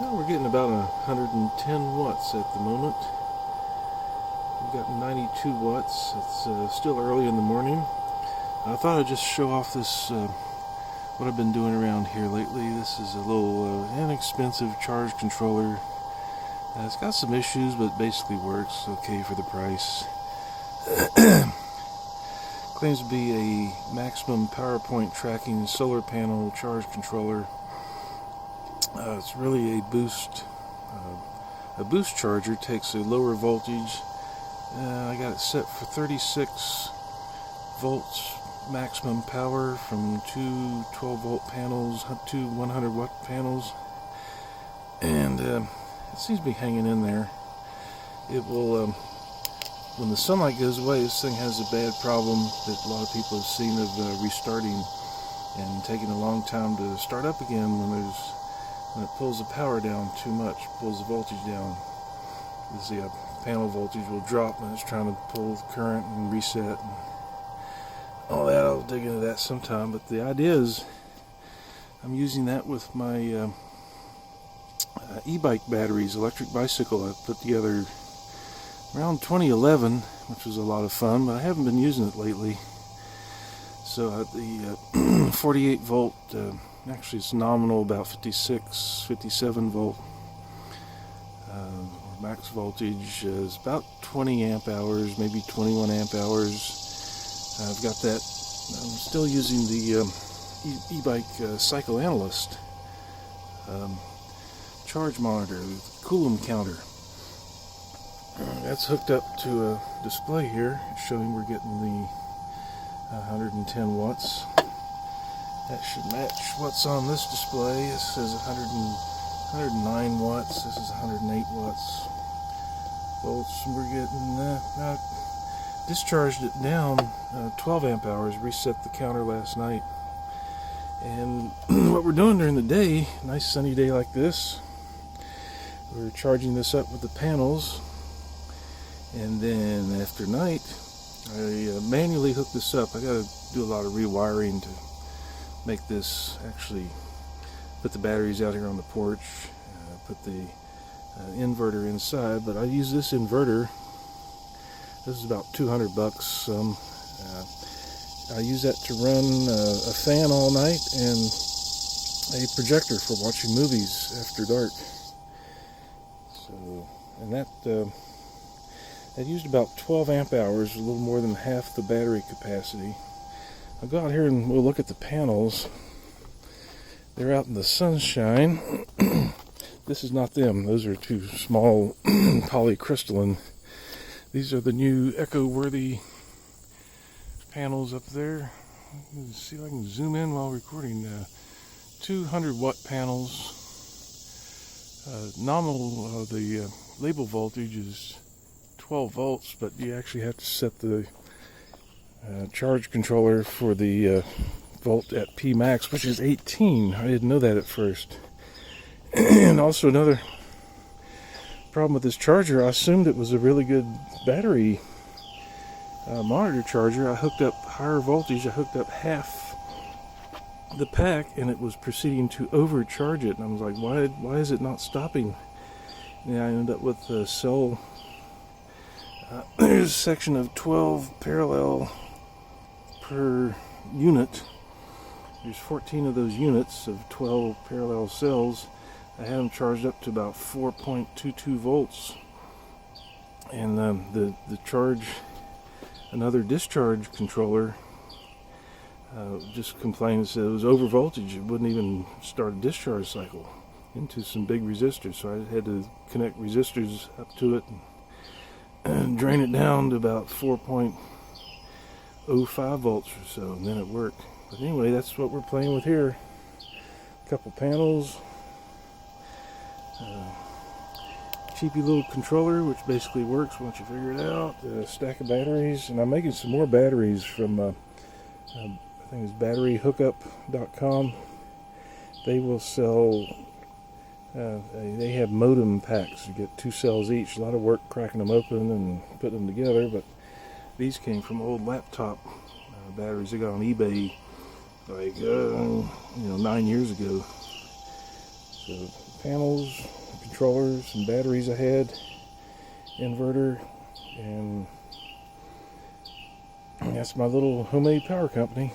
Well, we're getting about 110 watts at the moment. We've got 92 watts. It's still early in the morning. I thought I'd just show off this, what I've been doing around here lately. This is a little inexpensive charge controller. It's got some issues, but basically works okay for the price. Claims to be a maximum power point tracking solar panel charge controller. It's really a boost. A boost charger takes a lower voltage. I got it set for 36 volts maximum power from two 12-volt panels, two 100-watt panels, and it seems to be hanging in there. It will, when the sunlight goes away, this thing has a bad problem that a lot of people have seen of restarting and taking a long time to start up again when it pulls the power down too much, pulls the voltage down. You see a panel voltage will drop when it's trying to pull the current and reset and all that. I'll dig into that sometime, but the idea is I'm using that with my e-bike batteries, electric bicycle I put together around 2011, which was a lot of fun, but I haven't been using it lately. So the 48 volt, actually it's nominal about 56, 57 volt max voltage is about 20 amp hours, maybe 21 amp hours. I've got that. I'm still using the e-bike psychoanalyst charge monitor, Coulomb counter. That's hooked up to a display here showing we're getting the 110 watts. That should match what's on this display. It says 109 watts. This is 108 watts. Volts. We're getting discharged it down 12 amp hours. Reset the counter last night. And what we're doing during the day, nice sunny day like this, we're charging this up with the panels. And then after night, I manually hook this up. I got to do a lot of rewiring to make this actually put the batteries out here on the porch, put the inverter inside, but I use this inverter. This is about 200 bucks. I use that to run a fan all night and a projector for watching movies after dark. So, and that used about 12 amp hours, a little more than half the battery capacity. I'll go out here and we'll look at the panels. They're out in the sunshine. This is not them. Those are two small polycrystalline. These are the new eco-worthy panels up there. Let's see if I can zoom in while recording. 200 watt panels. Nominal the label voltage is 12 volts, but you actually have to set the charge controller for the volt at P max, which is 18. I didn't know that at first. And also another problem with this charger, I assumed it was a really good battery monitor charger. I hooked up higher voltage. I hooked up half the pack, and it was proceeding to overcharge it. And I was like, why is it not stopping? And I ended up with a cell. There's a section of 12 parallel per unit. There's 14 of those units of 12 parallel cells. I had them charged up to about 4.22 volts. And the charge, another discharge controller just complained, said it was over voltage. It wouldn't even start a discharge cycle into some big resistors. So I had to connect resistors up to it and drain it down to about 4.05 volts or so, and then it worked. But anyway, that's what we're playing with here. A couple panels, cheapy little controller, which basically works once you figure it out. A stack of batteries, and I'm making some more batteries from I think it's batteryhookup.com. They will sell. They have modem packs. You get 2 cells each. A lot of work cracking them open and putting them together, but these came from old laptop batteries I got on eBay like 9 years ago. So panels, controllers, and batteries ahead, inverter, and that's my little homemade power company.